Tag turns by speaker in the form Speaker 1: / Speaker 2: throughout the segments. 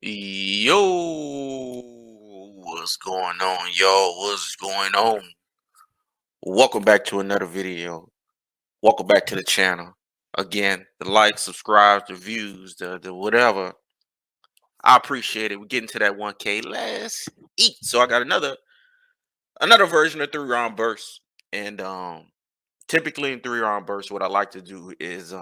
Speaker 1: Yo, what's going on, y'all? What's going on? Welcome back to another video. Welcome back to the channel. Again, the likes, subscribes, the views, the whatever. I appreciate it. We're getting to that 1K. Let's eat. So I got another version of 3 round bursts. And typically in 3 round bursts, what I like to do is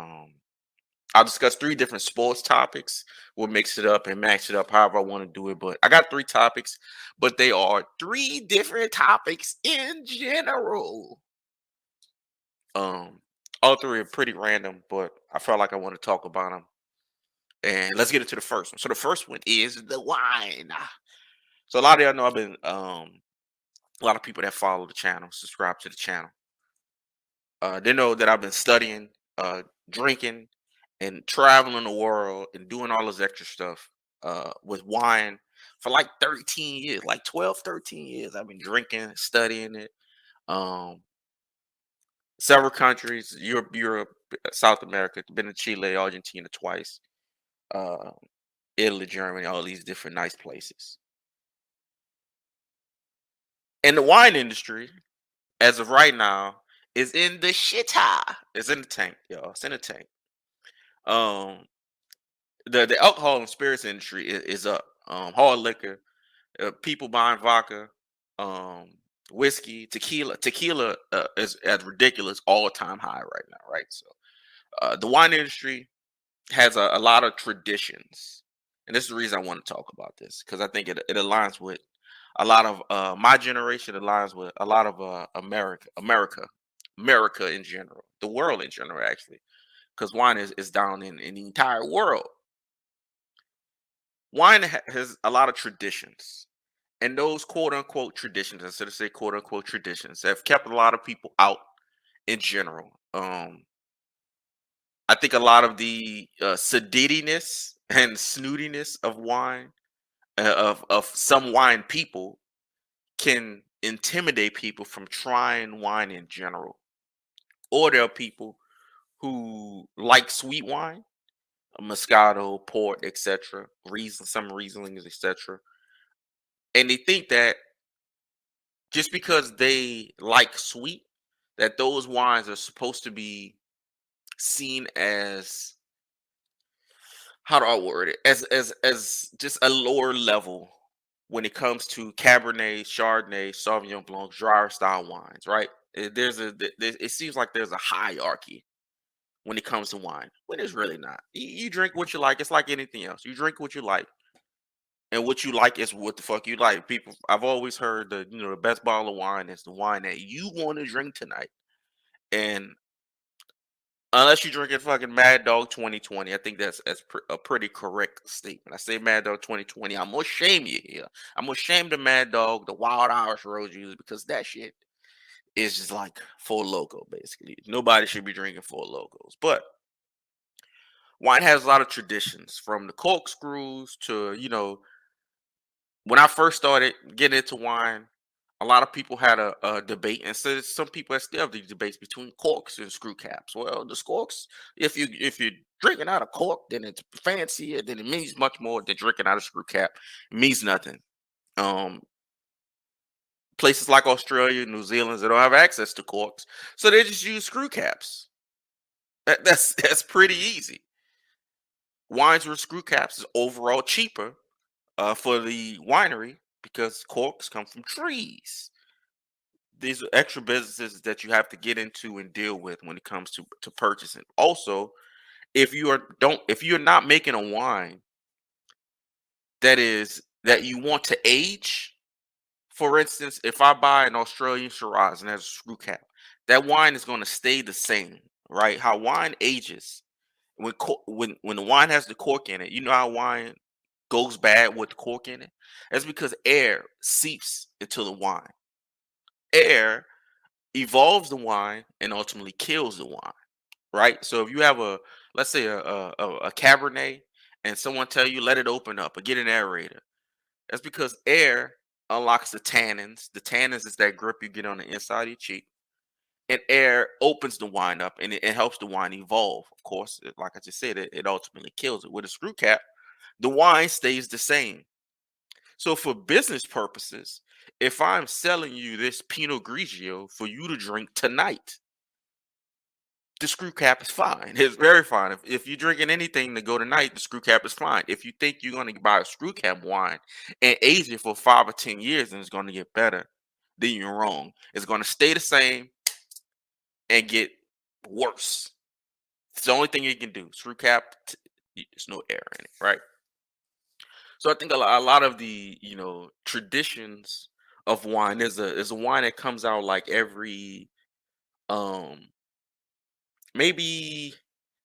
Speaker 1: I'll discuss 3 different sports topics. We'll mix it up and match it up however I want to do it. But I got 3 topics, but they are 3 different topics in general. Um, all 3 are pretty random, but I felt like I want to talk about them. And let's get into the first one. So the first one is the wine. So a lot of y'all know I've been a lot of people that follow the channel, subscribe to the channel. They know that I've been studying, drinking, and traveling the world and doing all this extra stuff with wine for like 13 years, like 12, 13 years. I've been drinking, studying it. Um, Several countries, Europe, South America, been to Chile, Argentina twice, uh, Italy, Germany, all these different nice places. And the wine industry, as of right now, is in the shitter. It's in the tank, y'all. It's in the tank. Um, the alcohol and spirits industry is up. Hard liquor, people buying vodka, um, whiskey, tequila. Tequila is at ridiculous all-time high right now, right? So the wine industry has a lot of traditions, and this is the reason I want to talk about this because I think it aligns with a lot of my generation. Aligns with a lot of America in general, the world in general, actually, because wine is down in the entire world. Wine has a lot of traditions, and those quote unquote traditions, instead of say quote unquote traditions, have kept a lot of people out in general. I think a lot of the sedittiness and snootiness of wine, of some wine people, can intimidate people from trying wine in general. Or there are people who like sweet wine, Moscato, port, etc., Riesling, some Rieslings, etc., and they think that just because they like sweet, that those wines are supposed to be seen as, how do I word it? As just a lower level when it comes to Cabernet, Chardonnay, Sauvignon Blanc, drier style wines, right? It seems like there's a hierarchy when it comes to wine, when it's really not. You drink what you like. It's like anything else. You drink what you like, and what you like is what the fuck you like. People, I've always heard that the best bottle of wine is the wine that you want to drink tonight. And unless you're drinking fucking Mad Dog 2020, I think that's a pretty correct statement. I say Mad Dog 2020, I'm gonna shame you here. I'm gonna shame the Mad Dog, the Wild Irish Rose Juice, because that shit is just like full loco, basically. Nobody should be drinking full locos. But wine has a lot of traditions, from the corkscrews to, when I first started getting into wine, a lot of people had a debate, and so some people still have these debates between corks and screw caps. Well, the corks, if you're drinking out of cork, then it's fancier, then it means much more than drinking out of screw cap. It means nothing. Um, Places like Australia, New Zealand, they don't have access to corks, so they just use screw caps. That's pretty easy. Wines with screw caps is overall cheaper for the winery because corks come from trees. These are extra businesses that you have to get into and deal with when it comes to purchasing. Also, if you're not making a wine that you want to age, for instance, if I buy an Australian Shiraz and has a screw cap, that wine is going to stay the same, right? How wine ages, when the wine has the cork in it, you know how wine goes bad with the cork in it? That's because air seeps into the wine. Air evolves the wine and ultimately kills the wine, right? So if you have let's say a Cabernet, and someone tell you let it open up or get an aerator, that's because air unlocks the tannins. The tannins is that grip you get on the inside of your cheek, and air opens the wine up, and it helps the wine evolve. Of course, like I just said, it ultimately kills it. With a screw cap, The wine stays the same. So for business purposes, if I'm selling you this Pinot Grigio for you to drink tonight, the screw cap is fine. It's very fine. If you're drinking anything to go tonight, the screw cap is fine. If you think you're going to buy a screw cap wine and age it for 5 or 10 years and it's going to get better, then you're wrong. It's going to stay the same and get worse. It's the only thing you can do. Screw cap, there's no air in it, right? So I think a lot of the traditions of wine. There's a wine that comes out like every um maybe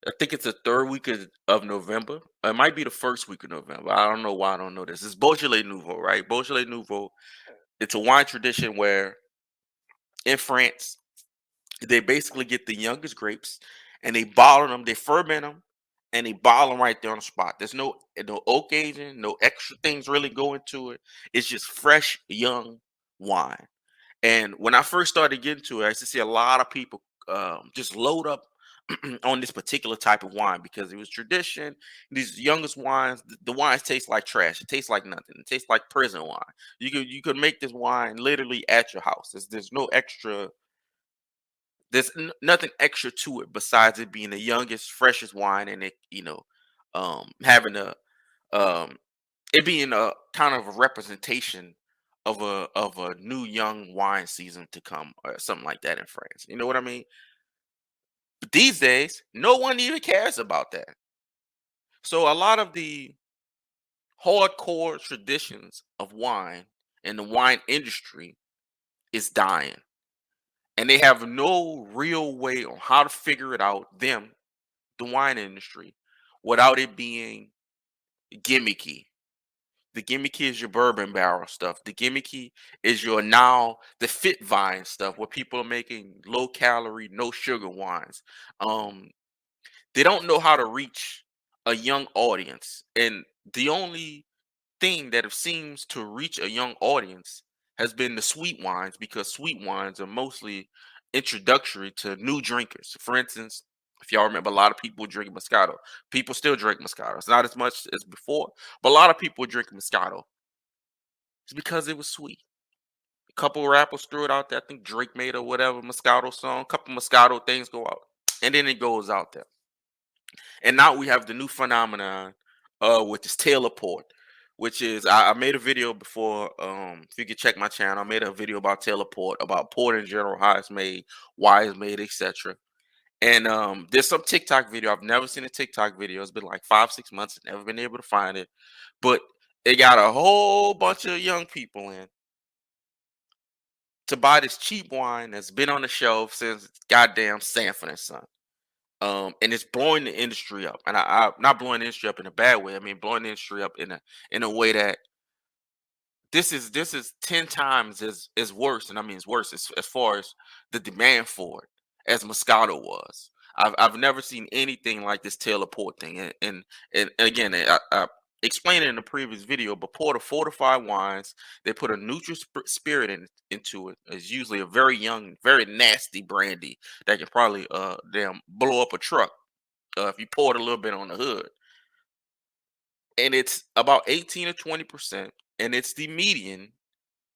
Speaker 1: I think it's the third week of November. It might be the first week of November. I don't know why I don't know this. It's Beaujolais Nouveau, right? Beaujolais Nouveau. It's a wine tradition where in France they basically get the youngest grapes and they bottle them, they ferment them, and they bottle them right there on the spot. There's no oak aging, no extra things really go into it. It's just fresh, young wine. And when I first started getting to it, I used to see a lot of people just load up on this particular type of wine because it was tradition. These youngest wines, the wines taste like trash. It tastes like nothing. It tastes like prison wine. You could make this wine literally at your house. There's no extra. There's nothing extra to it besides it being the youngest, freshest wine, and it having a um it being a kind of a representation of a new young wine season to come or something like that in France. You know what I mean? But these days, no one even cares about that. So a lot of the hardcore traditions of wine and the wine industry is dying. And they have no real way on how to figure it out, them, the wine industry, without it being gimmicky. The gimmicky is your bourbon barrel stuff. The gimmicky is your now the fit vine stuff where people are making low calorie, no sugar wines. Um, they don't know how to reach a young audience. And the only thing that seems to reach a young audience has been the sweet wines because sweet wines are mostly introductory to new drinkers. For instance, if y'all remember, a lot of people drink Moscato. People still drink Moscato. It's not as much as before, but a lot of people drink Moscato. It's because it was sweet. A couple rappers threw it out there. I think Drake made a whatever Moscato song. A couple Moscato things go out, and then it goes out there. And now we have the new phenomenon, which is Taylor Port, which is I made a video before. If you could check my channel, I made a video about Taylor Port, about port in general, how it's made, why it's made, etc. And there's some TikTok video. I've never seen a TikTok video. It's been like 5, 6 months. Never been able to find it, but it got a whole bunch of young people in to buy this cheap wine that's been on the shelf since goddamn Sanford and Son. And it's blowing the industry up, and I not blowing the industry up in a bad way. I mean, blowing the industry up in a way that this is 10 times as worse, and I mean it's worse as far as the demand for it as Moscato was. I've never seen anything like this Taylor Port thing, and again, I explained it in the previous video, but Porter fortified wines, they put a neutral spirit into it. It's usually a very young, very nasty brandy that can probably damn blow up a truck if you pour it a little bit on the hood, and it's about 18 to 20%, and it's the median.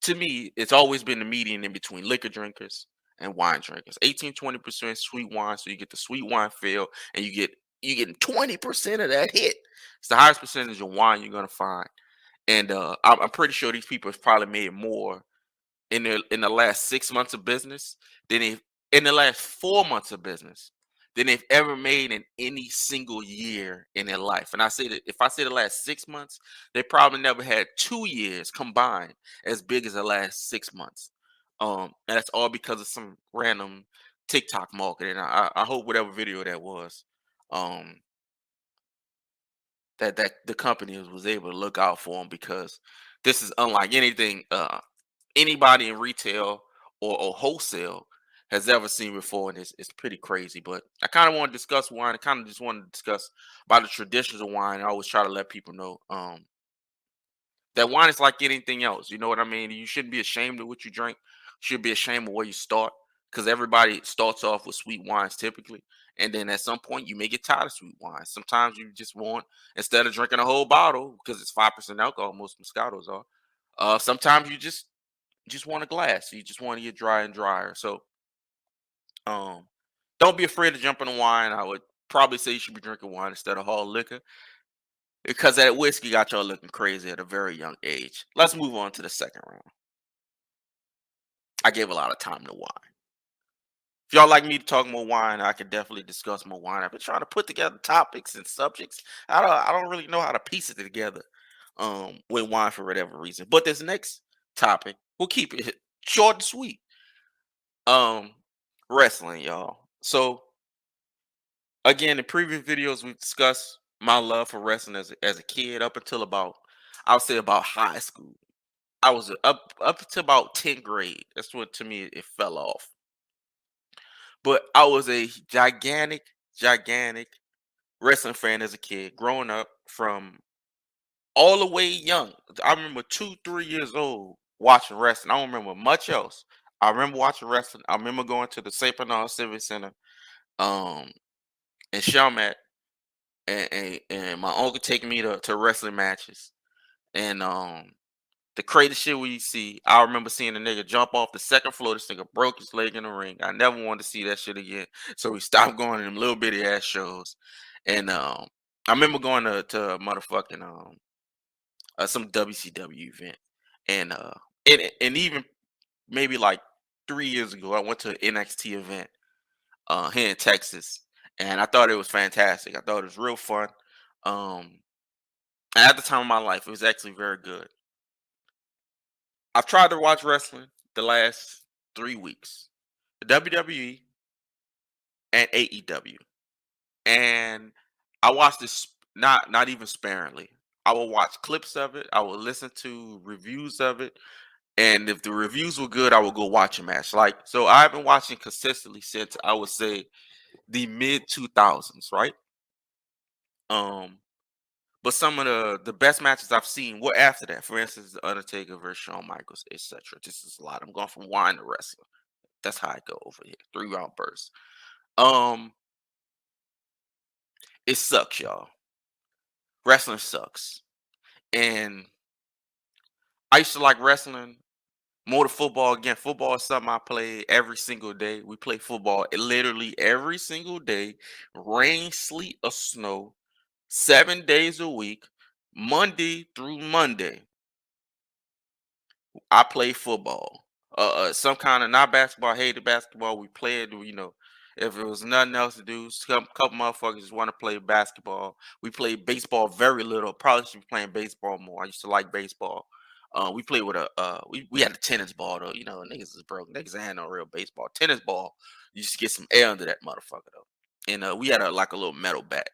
Speaker 1: To me, it's always been the median in between liquor drinkers and wine drinkers. 18 to 20% sweet wine, so you get the sweet wine feel, and you get 20% of that hit. It's the highest percentage of wine you're gonna find, and I'm pretty sure these people have probably made more in the last 6 months of business than they in the last 4 months of business than they've ever made in any single year in their life. And I say that if I say the last 6 months, they probably never had 2 years combined as big as the last 6 months. And that's all because of some random TikTok marketing. I hope whatever video that was, um, that the company was able to look out for them because this is unlike anything anybody in retail or wholesale has ever seen before, and it's pretty crazy. But I kind of want to discuss wine. I kind of just want to discuss about the traditions of wine. I always try to let people know that wine is like anything else. You know what I mean? You shouldn't be ashamed of what you drink. You should be ashamed of where you start because everybody starts off with sweet wines typically, and then at some point you may get tired of sweet wines. Sometimes you just want, instead of drinking a whole bottle because it's 5% alcohol, most Moscatos are. Sometimes you just want a glass. You just want to get dry and drier. So um, don't be afraid to jump in the wine. I would probably say you should be drinking wine instead of hard liquor because that whiskey got y'all looking crazy at a very young age. Let's move on to the second round. I gave a lot of time to wine. If y'all like me to talk more wine, I could definitely discuss more wine. I've been trying to put together topics and subjects. I don't really know how to piece it together with wine for whatever reason. But this next topic, we'll keep it short and sweet. Um Wrestling, y'all. So again, in previous videos we've discussed my love for wrestling as a kid up until about, I would say, about high school. I was up to about 10th grade. That's when to me it fell off. But I was a gigantic wrestling fan as a kid, growing up from all the way young. I remember 2, 3 years old watching wrestling. I don't remember much else. I remember watching wrestling. I remember going to the St. Bernard Civic Center um in Chalmette, and my uncle taking me to wrestling matches. And the crazy shit we see, I remember seeing a nigga jump off the second floor. This nigga broke his leg in the ring. I never wanted to see that shit again. So we stopped going to them little bitty ass shows. And I remember going to motherfucking some WCW event. And and even maybe like 3 years ago, I went to an NXT event here in Texas. And I thought it was fantastic. I thought it was real fun. Um and at the time of my life, it was actually very good. I've tried to watch wrestling the last 3 weeks, the WWE and AEW, and I watched this not even sparingly. I will watch clips of it. I will listen to reviews of it, and if the reviews were good, I will go watch a match. Like so, I've been watching consistently since I would say the mid 2000s, right? Um, but some of the best matches I've seen were after that. For instance, The Undertaker versus Shawn Michaels, etc. This is a lot. I'm going from wine to wrestling. That's how I go over here. 3 round burst. Um, it sucks, y'all. Wrestling sucks. And I used to like wrestling more than football. Again, football is something I play every single day. We play football literally every single day, rain, sleet, or snow, 7 days a week, Monday through Monday. I play football. Some kind of, not basketball. I hated basketball. We played, if it was nothing else to do, some couple motherfuckers just want to play basketball. We played baseball very little. Probably should be playing baseball more. I used to like baseball. We played with we had a tennis ball though. Niggas is broke. Niggas ain't no real baseball. Tennis ball, you just get some air under that motherfucker though. And we had like a little metal bat.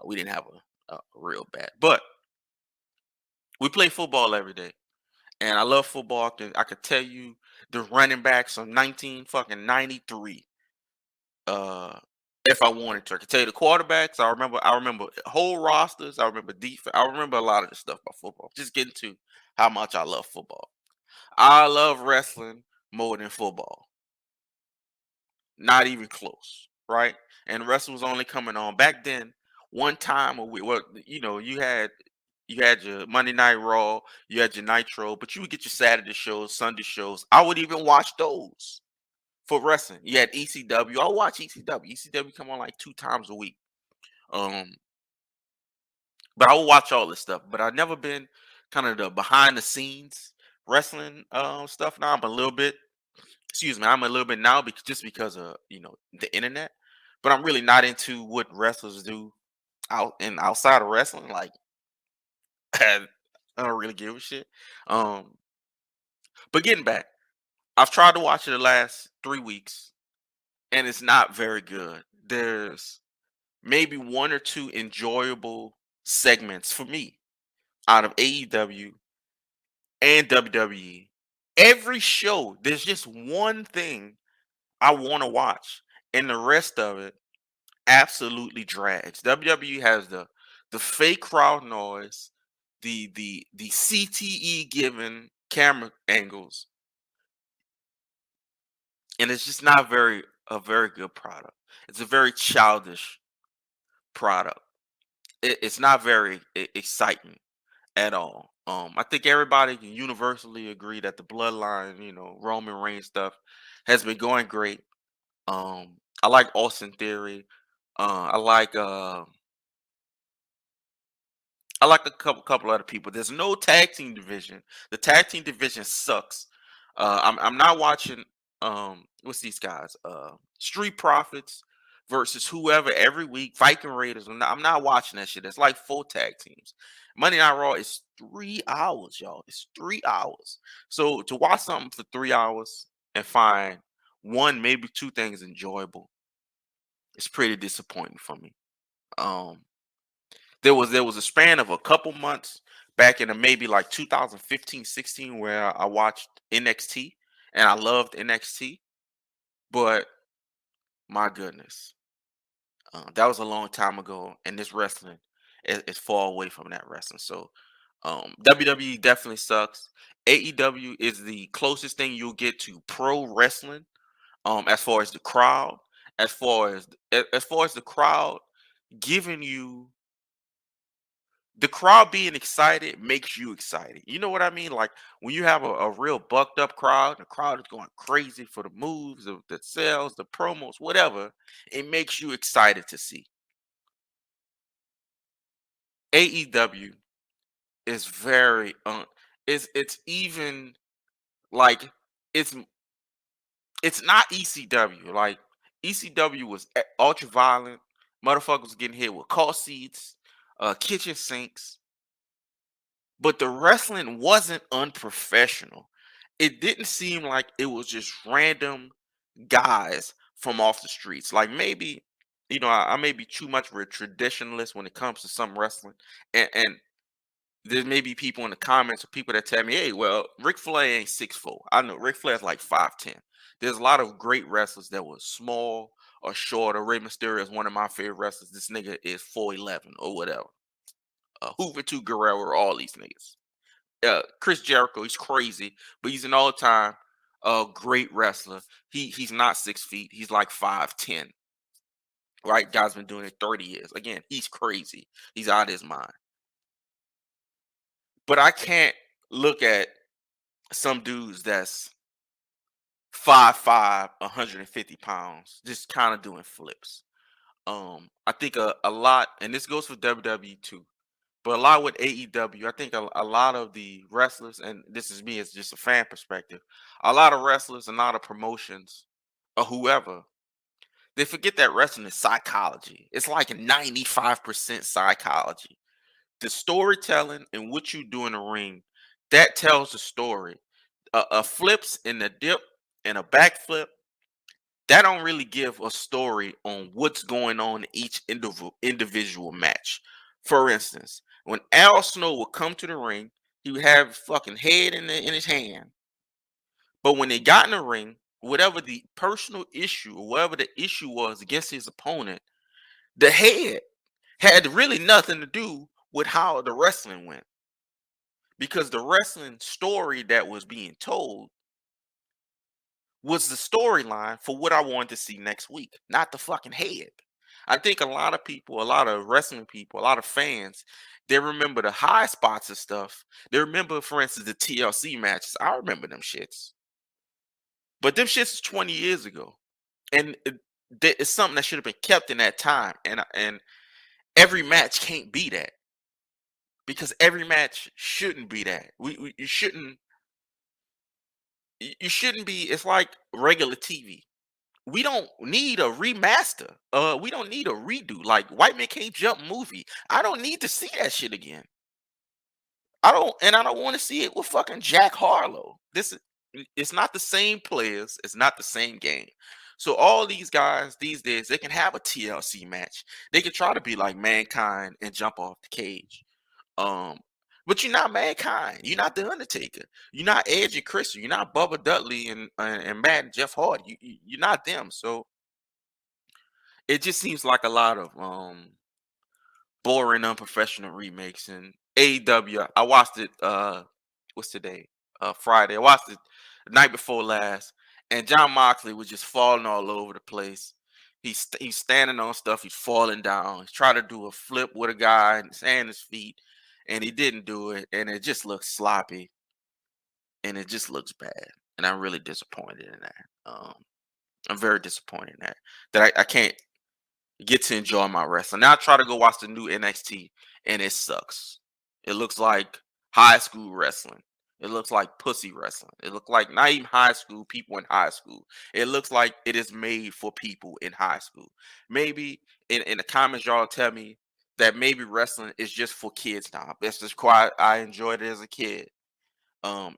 Speaker 1: We didn't have a real bat, but we play football every day. And I love football. I could tell you the running backs from 1993. Uh, if I wanted to, I could tell you the quarterbacks. I remember whole rosters. I remember defense. I remember a lot of the stuff about football. Just getting to how much I love football. I love wrestling more than football. Not even close, right? And wrestling was only coming on back then. One time a week. Well, you had your Monday Night Raw, you had your Nitro, but you would get your Saturday shows, Sunday shows. I would even watch those for wrestling. You had ECW. I'll watch ECW. ECW come on like 2 times a week. Um, but I will watch all this stuff. But I've never been kind of the behind the scenes wrestling stuff. Now I'm a little bit, excuse me, I'm a little bit now because just because of the internet. But I'm really not into what wrestlers do outside of wrestling. Like I don't really give a shit. Um, but getting back, I've tried to watch it the last 3 weeks, and it's not very good. There's maybe one or two enjoyable segments for me out of AEW and WWE. Every show, there's just one thing I want to watch, and the rest of it absolutely drags. WWE has the fake crowd noise, the CTE given camera angles, and it's just not very a very good product. It's a very childish product. It's not very exciting at all. I think everybody can universally agree that the Bloodline, Roman Reigns stuff has been going great. I like Austin Theory. I like a couple other people. There's no tag team division. The tag team division sucks. I'm not watching what's these guys? Street Profits versus whoever every week. Viking Raiders. I'm not watching that shit. It's like 4 tag teams. Monday Night Raw is 3 hours, y'all. It's 3 hours. So to watch something for 3 hours and find one, maybe two things enjoyable, it's pretty disappointing for me. Um, there was a span of a couple months back in maybe like 2015, 16 where I watched NXT and I loved NXT, but my goodness, that was a long time ago, and this wrestling is far away from that wrestling. So WWE definitely sucks. AEW is the closest thing you'll get to pro wrestling, as far as the crowd, as far as the crowd giving you the crowd being excited makes you excited. You know what I mean? Like when you have a real bucked up crowd, the crowd is going crazy for the moves, the sales, the promos, whatever. It makes you excited to see. AEW is very it's even like it's it's not ECW. Like ECW was ultra violent. Motherfuckers getting hit with car seats, kitchen sinks, but the wrestling wasn't unprofessional. It didn't seem like it was just random guys from off the streets. Like maybe, I may be too much of a traditionalist when it comes to some wrestling, and there may be people in the comments or people that tell me, "Hey, well, Ric Flair ain't 6'4". I know Ric Flair's like 5'10". There's a lot of great wrestlers that were small or shorter. Rey Mysterio is one of my favorite wrestlers. This nigga is 4'11" or whatever. Juventud Guerrero, all these niggas. Chris Jericho, he's crazy, but he's an all-time great wrestler. He's not 6 feet. He's like 5'10". Right, guy's been doing it 30 years. Again, he's crazy. He's out of his mind. But I can't look at some dudes that's 5'5", 150 pounds, just kind of doing flips. I think a lot, and this goes for WWE too. But a lot with AEW, I think a lot of the wrestlers, and this is me as just a fan perspective, a lot of wrestlers and a lot of promotions or whoever, they forget that wrestling is psychology. It's like 95% psychology. The storytelling and what you do in the ring, that tells the story. A flips and a dip and a backflip, that don't really give a story on what's going on in each individual match. For instance, when Al Snow would come to the ring, he would have his fucking head in his hand. But when they got in the ring, whatever the personal issue or whatever the issue was against his opponent, the head had really nothing to do with how the wrestling went. Because the wrestling story that was being told was the storyline for what I wanted to see next week, not the fucking head. I think a lot of people, a lot of wrestling people, a lot of fans, they remember the high spots of stuff. They remember, for instance, the TLC matches. I remember them shits. But them shits is 20 years ago. And it's something that should have been kept in that time. And every match can't be that. Because every match shouldn't be that. You shouldn't be, it's like regular TV. We don't need a remaster. We don't need a redo. Like White Man Can't Jump movie. I don't need to see that shit again. I don't want to see it with fucking Jack Harlow. It's not the same players, it's not the same game. So all these guys these days, they can have a TLC match. They can try to be like Mankind and jump off the cage. Um, but you're not Mankind. You're not the Undertaker. You're not Edge and Christian. You're not Bubba Dudley and Matt and Jeff Hardy. You're not them. So it just seems like a lot of boring, unprofessional remakes. And AEW, I watched it. What's today? Friday. I watched it the night before last, And John Moxley was just falling all over the place. He's standing on stuff. He's falling down. He's trying to do a flip with a guy and stand his feet, and he didn't do it. And it just looks sloppy, and it just looks bad. And I'm really disappointed in that. I'm very disappointed in that I can't get to enjoy my wrestling. Now I try to go watch the new NXT, and it sucks. It looks like high school wrestling. It looks like pussy wrestling. It looks like not even high school people in high school. It looks like it is made for people in high school. Maybe in the comments, y'all tell me that maybe wrestling is just for kids now. That's just why I enjoyed it as a kid.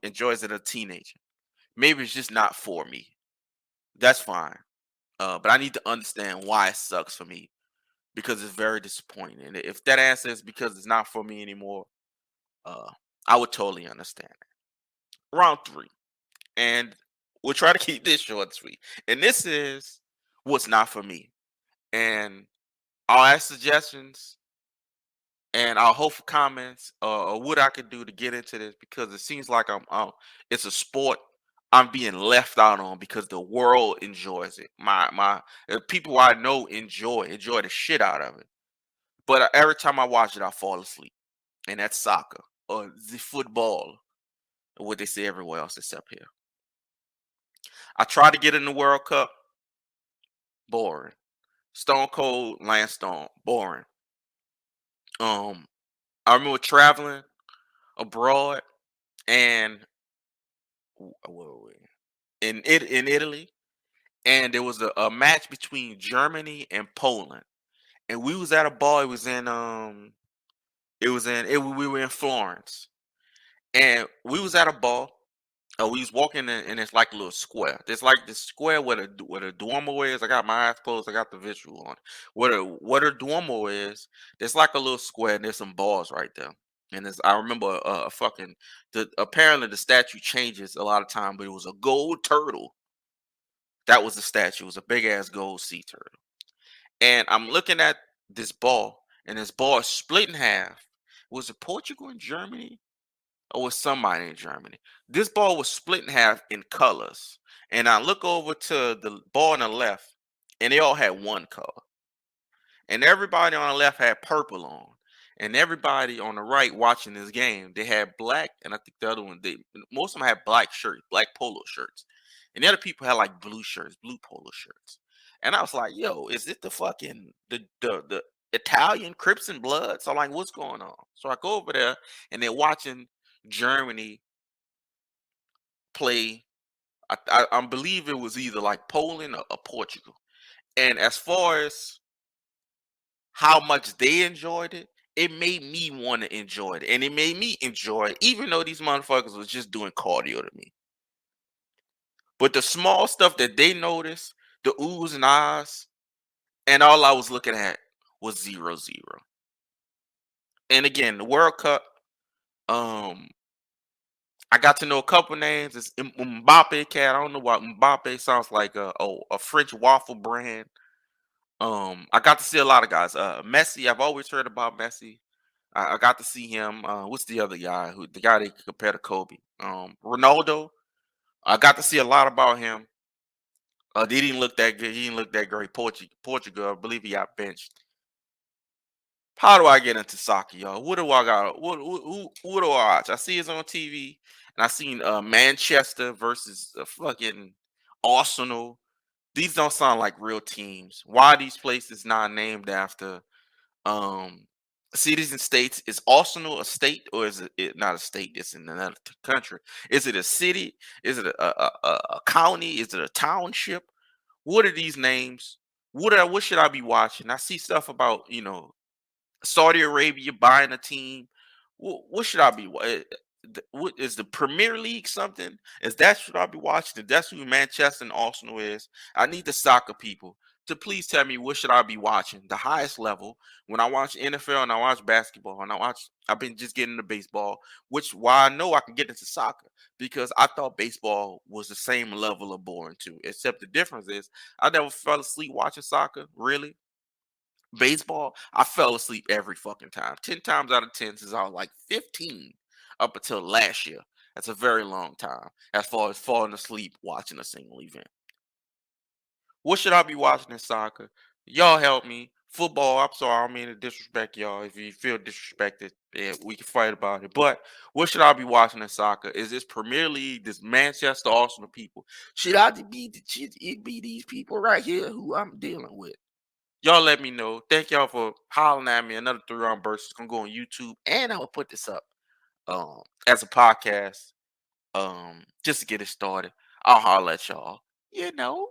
Speaker 1: Enjoys it as a teenager. Maybe it's just not for me. That's fine. But I need to understand why it sucks for me because it's very disappointing. And if that answer is because it's not for me anymore, uh, I would totally understand that. Round three, and we'll try to keep this short and sweet. And this is what's not for me. And I'll ask suggestions and I'll hope for comments or what I could do to get into this because it seems like it's a sport I'm being left out on because the world enjoys it. My people I know enjoy the shit out of it. But every time I watch it, I fall asleep. And that's soccer or the football, or what they say everywhere else except here. I tried to get in the World Cup, boring. Stone Cold Lance Storm, boring. Um, I remember traveling abroad and where were we? In Italy, and there was a match between Germany and Poland, and we was at a ball. We were in Florence, and we was at a ball. We was walking in this like little square. There's like this square where the Duomo is. I got my eyes closed. I got the visual on. Where the Duomo is, there's like a little square and there's some balls right there. And I remember fucking apparently the statue changes a lot of time, but it was a gold turtle. That was the statue. It was a big ass gold sea turtle. And I'm looking at this ball, and this ball is split in half. Was it Portugal and Germany? Or was somebody in Germany? This ball was split in half in colors. And I look over to the ball on the left, and they all had one color. And everybody on the left had purple on. And everybody on the right watching this game, they had black, and I think the other one, most of them had black shirts, black polo shirts. And the other people had like blue shirts, blue polo shirts. And I was like, yo, is this the fucking the Italian Crips and Blood? So I'm like, what's going on? So I go over there and they're watching Germany play. I believe it was either like Poland or Portugal. And as far as how much they enjoyed it, it made me want to enjoy it. And it made me enjoy it, even though these motherfuckers was just doing cardio to me. But the small stuff that they noticed, the oohs and ahs, and all I was looking at was 0-0. And again, the World Cup, um, I got to know a couple names. It's Mbappe cat. I don't know why Mbappe sounds like a French waffle brand. I got to see a lot of guys. Messi, I've always heard about Messi. I got to see him. What's the other guy? The guy they compare to Kobe? Ronaldo. I got to see a lot about him. He didn't look that good. He didn't look that great. Portugal, I believe he got benched. How do I get into soccer, y'all? What do I got? What do I watch? I see it's on TV, and I seen Manchester versus fucking Arsenal. These don't sound like real teams. Why are these places not named after um cities and states? Is Arsenal a state or is it not a state? It's in another country. Is it a city? Is it a county? Is it a township? What are these names? What should I be watching? I see stuff about Saudi Arabia buying a team. What should I be? What is the Premier League something? Is that should I be watching? If that's who Manchester and Arsenal is, I need the soccer people to please tell me what should I be watching. The highest level when I watch NFL and I watch basketball and I've been just getting into baseball, which why I know I can get into soccer because I thought baseball was the same level of boring too. Except the difference is I never fell asleep watching soccer. Really, baseball, I fell asleep every fucking time. 10 times out of 10 since I was like 15 up until last year. That's a very long time as far as falling asleep watching a single event. What should I be watching in soccer? Y'all help me. Football, I'm sorry, I don't mean to disrespect y'all. If you feel disrespected, yeah, we can fight about it. But what should I be watching in soccer? Is this Premier League, this Manchester Arsenal people? Should it be these people right here who I'm dealing with? Y'all let me know. Thank y'all for hollering at me. Another 3 round burst is gonna go on YouTube, and I'm gonna put this up as a podcast just to get it started. I'll holler at y'all. You know.